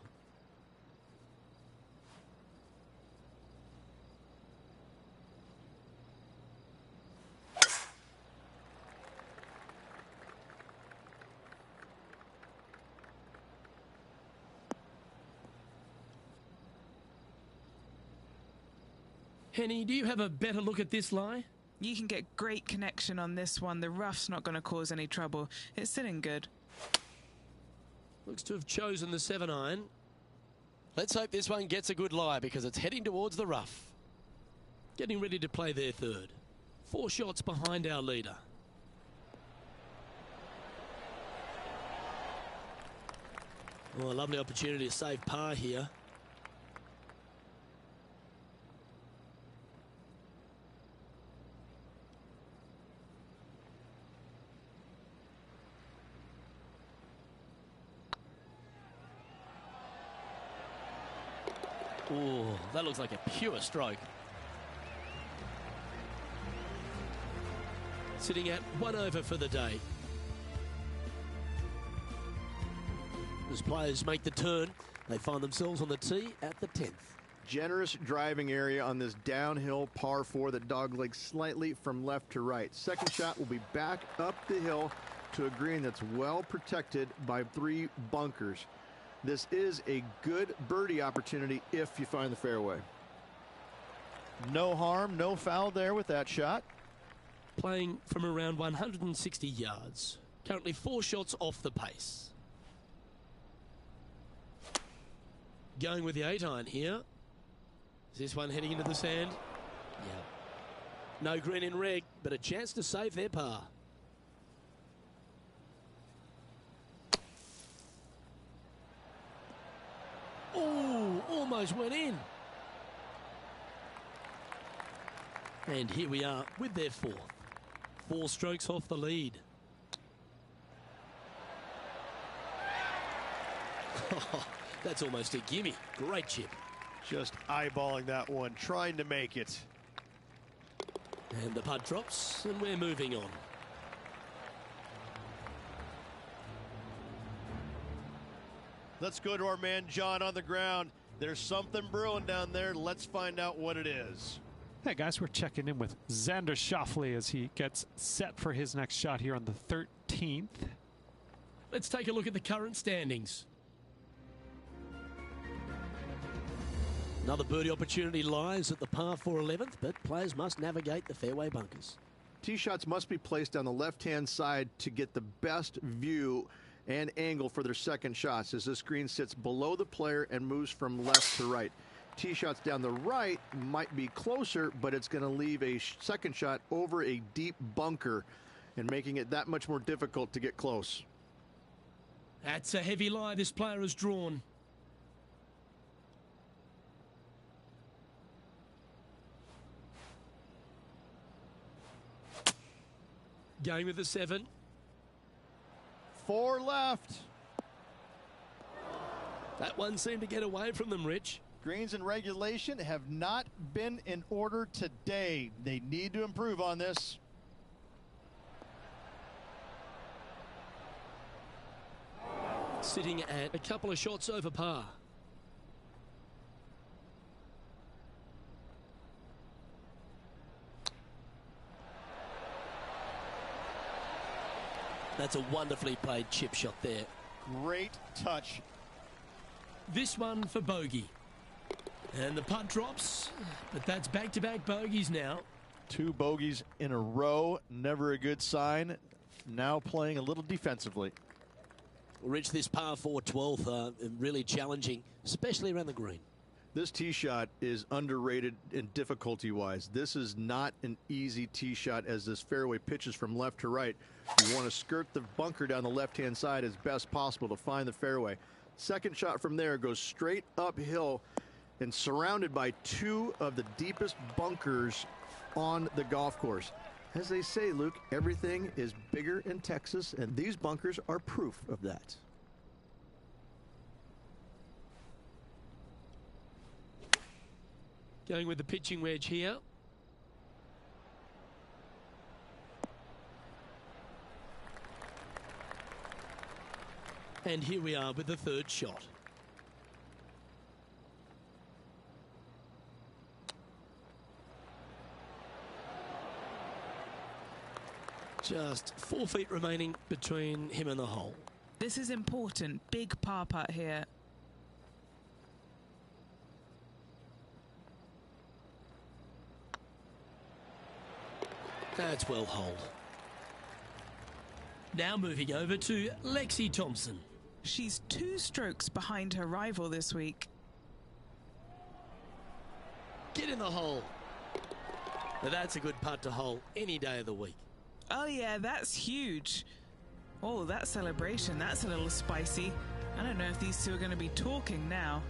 Henny, do you have a better look at this lie? You can get great connection on this one. The rough's not going to cause any trouble. It's sitting good. Looks to have chosen the 7-iron. Let's hope this one gets a good lie because it's heading towards the rough. getting ready to play their third. 4 shots behind our leader. Oh, a lovely opportunity to save par here. Oh, that looks like a pure stroke. Sitting at 1 over for the day. As players make the turn, they find themselves on the tee at the 10th. Generous driving area on this downhill par 4 that doglegs slightly from left to right. Second shot will be back up the hill to a green that's well protected by 3 bunkers. This is a good birdie opportunity if you find the fairway. No harm, no foul there with that shot. Playing from around 160 yards. Currently 4 shots off the pace. Going with the 8-iron here. Is this one heading into the sand? Yeah. No green in reg, but a chance to save their par. Oh, almost went in. And here we are with their 4th. 4 strokes off the lead. That's almost a gimme. Great chip. Just eyeballing that one, trying to make it. And the putt drops, and we're moving on. Let's go to our man John on the ground. There's something brewing down there. Let's find out what it is. Hey guys, we're checking in with Xander Schauffele as he gets set for his next shot here on the 13th. Let's take a look at the current standings. Another birdie opportunity lies at the par 4 11th, but players must navigate the fairway bunkers. Tee shots must be placed on the left-hand side to get the best view and angle for their second shots as this green sits below the player and moves from left to right. Tee shots down the right might be closer, but it's going to leave a second shot over a deep bunker and making it that much more difficult to get close. That's a heavy lie this player has drawn. Going with the 7. 4 left. That one seemed to get away from them, Rich. Greens in regulation have not been in order today. They need to improve on this. Sitting at a couple of shots over par. That's a wonderfully played chip shot there. Great touch. This one for bogey. And the putt drops, but that's back-to-back bogeys now. 2 bogeys in a row, never a good sign. Now playing a little defensively. Rich, this par 4 12th, really challenging, especially around the green. This tee shot is underrated in difficulty-wise. This is not an easy tee shot as this fairway pitches from left to right. You want to skirt the bunker down the left-hand side as best possible to find the fairway. Second shot from there goes straight uphill and surrounded by 2 of the deepest bunkers on the golf course. As they say, Luke, everything is bigger in Texas, and these bunkers are proof of that. Going with the pitching wedge here. And here we are with the 3rd shot. Just 4 feet remaining between him and the hole. This is important. Big par putt here. That's well holed. Now moving over to Lexi Thompson. She's 2 strokes behind her rival this week. Get in the hole. Now that's a good putt to hole any day of the week. Oh yeah, that's huge. Oh, that celebration, that's a little spicy. I don't know if these two are going to be talking now.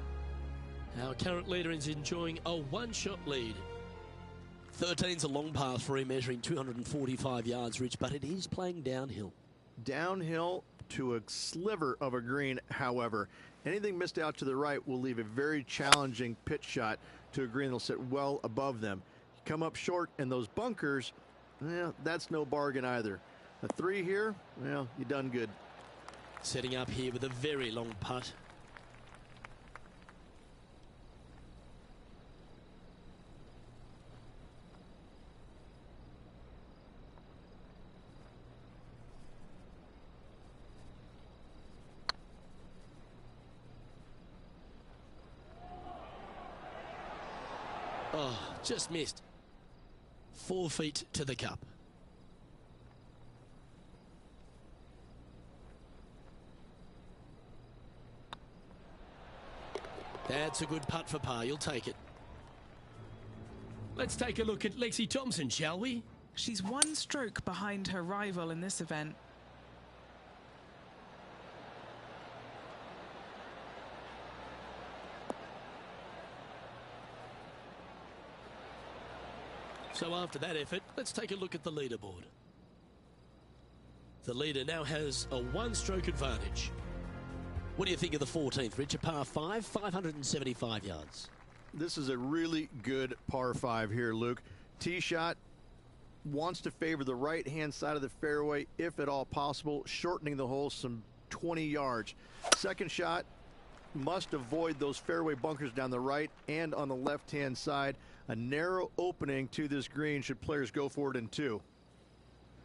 Our current leader is enjoying a one-shot lead. 13's a long par 3, measuring 245 yards, Rich, but it is playing downhill. Downhill to a sliver of a green, however. Anything missed out to the right will leave a very challenging pitch shot to a green that'll sit well above them. You come up short, and those bunkers, that's no bargain either. A 3 here, well, you done good. Setting up here with a very long putt. Oh, just missed. 4 feet to the cup. That's a good putt for par. You'll take it. Let's take a look at Lexi Thompson, shall we? She's 1 stroke behind her rival in this event. So after that effort, let's take a look at the leaderboard. The leader now has a 1-stroke advantage. What do you think of the 14th, Rich? A par 5, 575 yards. This is a really good par 5 here, Luke. Tee shot wants to favor the right-hand side of the fairway, if at all possible, shortening the hole some 20 yards. Second shot must avoid those fairway bunkers down the right and on the left-hand side. A narrow opening to this green should players go for it in 2.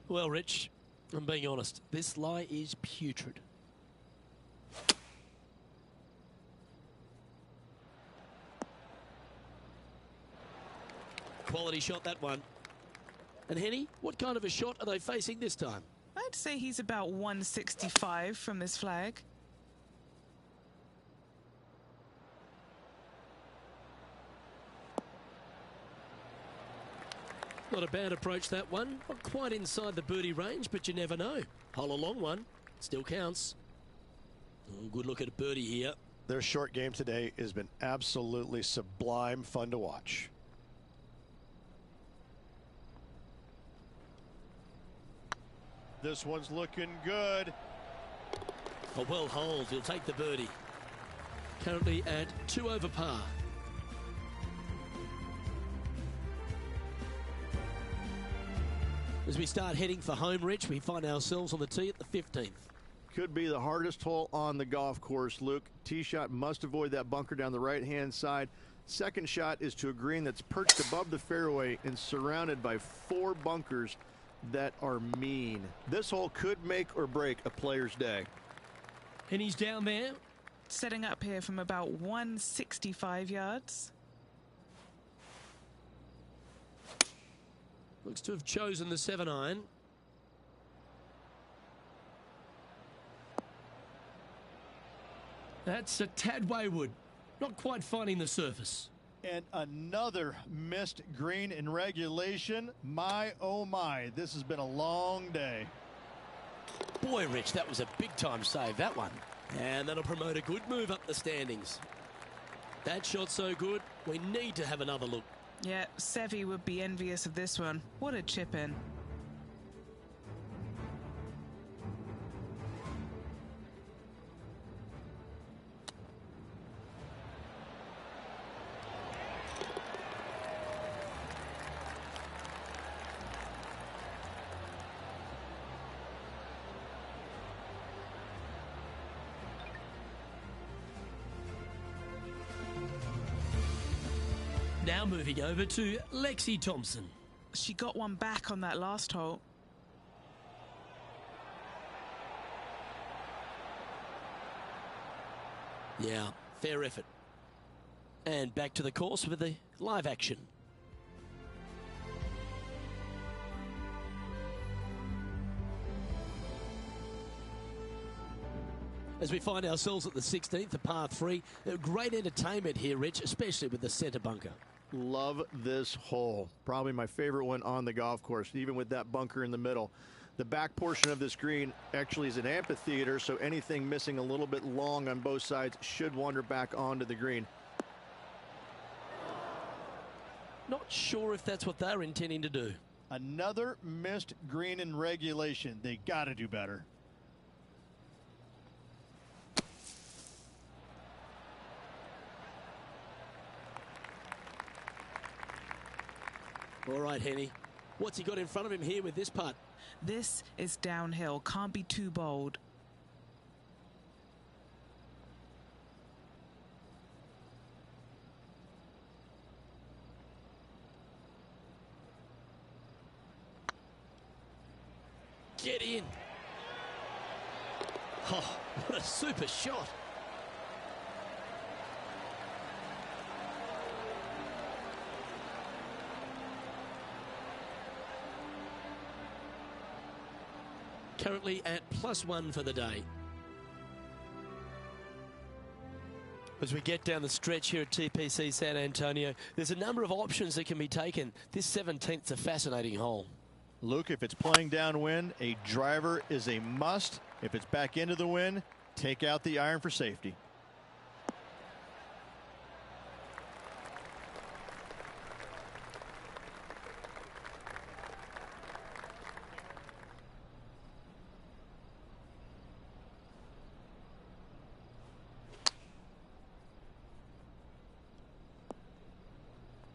Well, Rich, I'm being honest. This lie is putrid. Quality shot, that one. And Henny, what kind of a shot are they facing this time? I'd say he's about 165 from this flag. Not a bad approach, that one. Not quite inside the birdie range, but you never know. Hole a long one. Still counts. Oh, good look at a birdie here. Their short game today has been absolutely sublime fun to watch. This one's looking good. A well holed. He'll take the birdie. Currently at 2 over par. As we start heading for home, Rich, we find ourselves on the tee at the 15th. Could be the hardest hole on the golf course, Luke. Tee shot must avoid that bunker down the right-hand side. Second shot is to a green that's perched above the fairway and surrounded by 4 bunkers that are mean. This hole could make or break a player's day. And he's down there. Setting up here from about 165 yards. Looks to have chosen the 7-iron. That's a tad wayward. Not quite finding the surface. And another missed green in regulation. My, oh my, this has been a long day. Boy, Rich, that was a big-time save, that one. And that'll promote a good move up the standings. That shot so good, we need to have another look. Yeah, Sevi would be envious of this one. What a chip in. Now moving over to Lexi Thompson. She got one back on that last hole. Yeah, fair effort. And back to the course with the live action. As we find ourselves at the 16th, the par 3. Great entertainment here, Rich, especially with the centre bunker. Love this hole. Probably my favorite one on the golf course, even with that bunker in the middle. The back portion of this green actually is an amphitheater, so anything missing a little bit long on both sides should wander back onto the green. Not sure if that's what they're intending to do. Another missed green in regulation. They got to do better. All right, Henny. What's he got in front of him here with this putt? This is downhill. Can't be too bold. Get in. Oh, what a super shot. Currently at +1 for the day. As we get down the stretch here at TPC San Antonio, there's a number of options that can be taken. This 17th's a fascinating hole. Luke, if it's playing downwind, a driver is a must. If it's back into the wind, take out the iron for safety.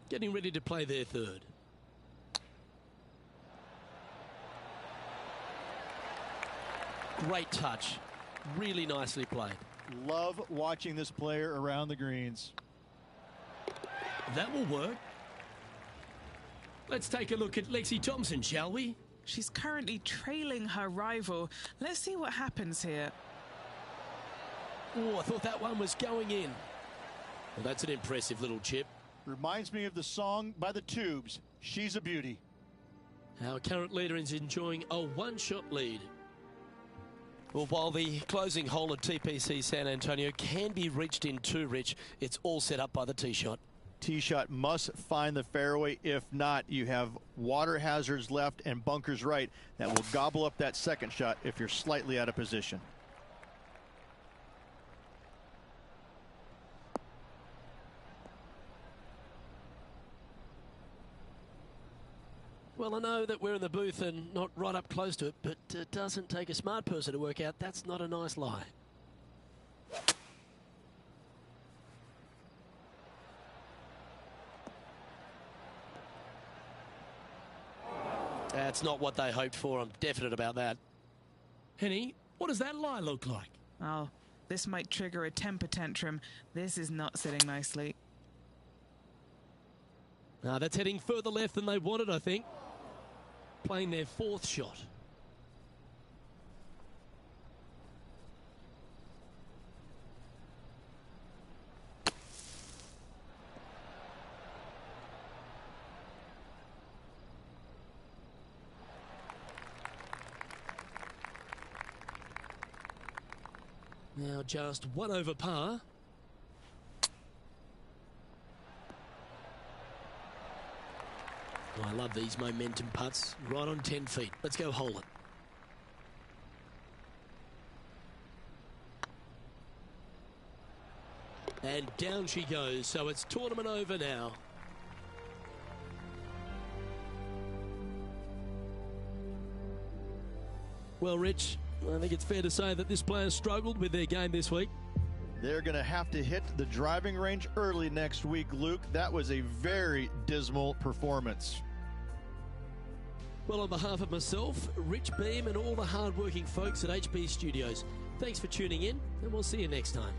Getting ready to play their third. Great touch. Really nicely played. Love watching this player around the greens. That will work. Let's take a look at Lexi Thompson, shall we? She's currently trailing her rival. Let's see what happens here. Oh, I thought that one was going in. Well, that's an impressive little chip. Reminds me of the song by the Tubes, She's a Beauty. Our current leader is enjoying a one-shot lead. Well, while the closing hole at TPC San Antonio can be reached in two, Rich, it's all set up by the tee shot. Tee shot must find the fairway. If not, you have water hazards left and bunkers right that will gobble up that second shot if you're slightly out of position. Well, I know that we're in the booth and not right up close to it, but it doesn't take a smart person to work out that's not a nice lie. That's not what they hoped for. I'm definite about that. Henny, what does that lie look like? Oh, this might trigger a temper tantrum. This is not sitting nicely. That's heading further left than they wanted, I think. Playing their fourth shot. Now just one over par. Oh, I love these momentum putts. Right on 10 feet. Let's go hole it. And down she goes. So it's tournament over now. Well, Rich, I think it's fair to say that this player struggled with their game this week. They're going to have to hit the driving range early next week, Luke. That was a very dismal performance. Well, on behalf of myself, Rich Beam, and all the hard-working folks at HB Studios, thanks for tuning in, and we'll see you next time.